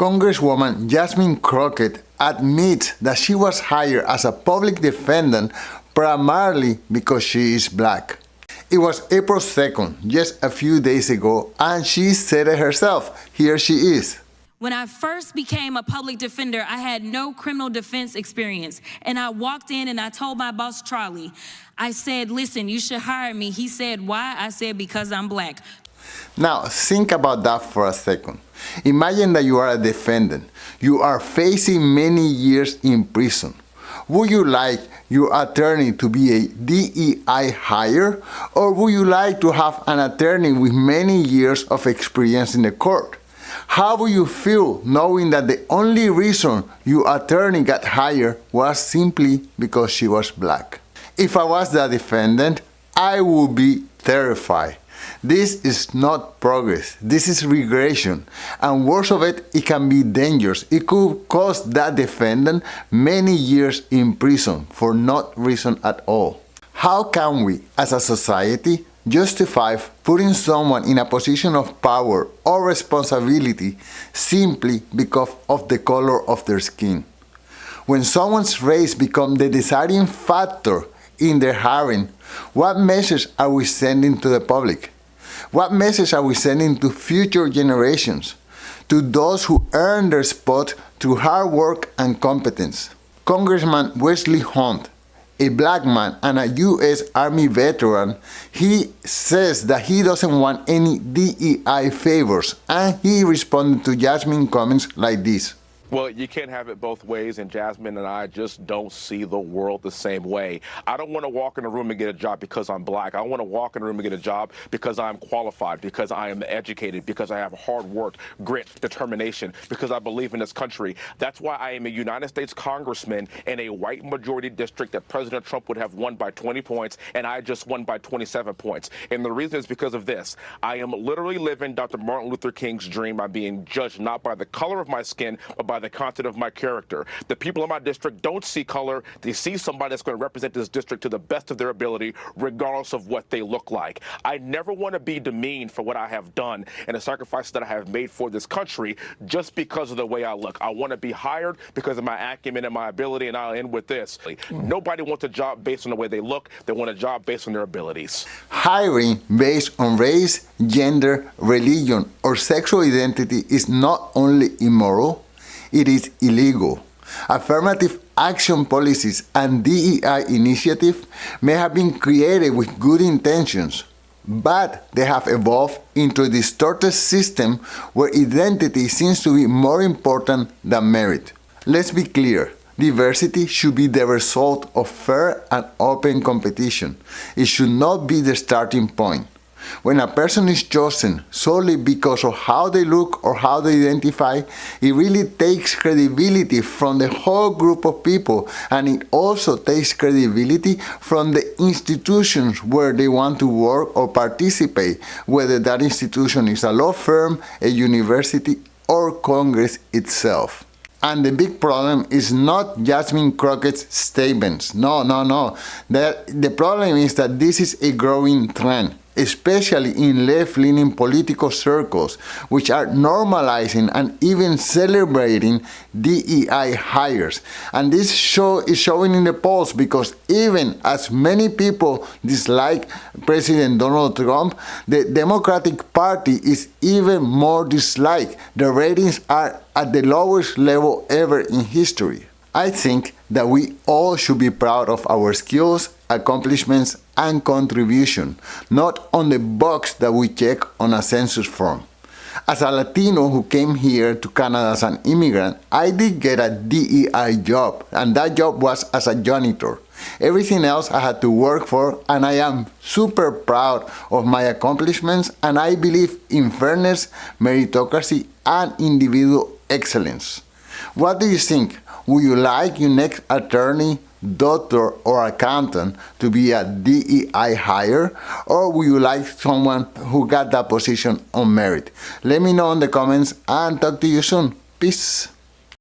Congresswoman Jasmine Crockett admits that she was hired as a public defendant primarily because she is black. It was April 2nd, just a few days ago, and she said it herself. Here she is. When I first became a public defender, I had no criminal defense experience. And I walked in and I told my boss, Charlie, I said, listen, you should hire me. He said, why? I said, because I'm black. Now, think about that for a second. Imagine that you are a defendant. You are facing many years in prison. Would you like your attorney to be a DEI hire, or would you like to have an attorney with many years of experience in the court? How would you feel knowing that the only reason your attorney got hired was simply because she was black? If I was the defendant, I would be terrified. This is not progress, this is regression, and worse of it, it can be dangerous. It could cost that defendant many years in prison for no reason at all. How can we, as a society, justify putting someone in a position of power or responsibility simply because of the color of their skin? When someone's race becomes the deciding factor in their hiring, what message are we sending to the public? What message are we sending to future generations, to those who earn their spot through hard work and competence? Congressman Wesley Hunt, a black man and a U.S. Army veteran, he says that he doesn't want any DEI favors, and he responded to Jasmine's comments like this. Well, you can't have it both ways, and Jasmine and I just don't see the world the same way. I don't want to walk in a room and get a job because I'm black. I want to walk in a room and get a job because I'm qualified, because I am educated, because I have hard work, grit, determination, because I believe in this country. That's why I am a United States congressman in a white majority district that President Trump would have won by 20 points, and I just won by 27 points. And the reason is because of this. I am literally living Dr. Martin Luther King's dream. I'm being judged not by the color of my skin, but by the content of my character. The people in my district don't see color. They see somebody that's going to represent this district to the best of their ability, regardless of what they look like. I never want to be demeaned for what I have done and the sacrifices that I have made for this country just because of the way I look. I want to be hired because of my acumen and my ability, and I'll end with this. Nobody wants a job based on the way they look. They want a job based on their abilities. Hiring based on race, gender, religion, or sexual identity is not only immoral, it is illegal. Affirmative action policies and DEI initiatives may have been created with good intentions, but they have evolved into a distorted system where identity seems to be more important than merit. Let's be clear. Diversity should be the result of fair and open competition. It should not be the starting point. When a person is chosen solely because of how they look or how they identify, it really takes credibility from the whole group of people, and it also takes credibility from the institutions where they want to work or participate, whether that institution is a law firm, a university, or Congress itself. And the big problem is not Jasmine Crockett's statements. No. The problem is that this is a growing trend, especially in left-leaning political circles, which are normalizing and even celebrating DEI hires. And this is showing in the polls, because even as many people dislike President Donald Trump, the Democratic Party is even more disliked. The ratings are at the lowest level ever in history. I think that we all should be proud of our skills, accomplishments, and contribution, not on the box that we check on a census form. As a Latino who came here to Canada as an immigrant, I did get a DEI job, and that job was as a janitor. Everything else I had to work for, and I am super proud of my accomplishments, and I believe in fairness, meritocracy, and individual excellence. What do you think? Would you like your next attorney, doctor, or accountant to be a DEI hire, or would you like someone who got that position on merit? Let me know in the comments, and talk to you soon. Peace.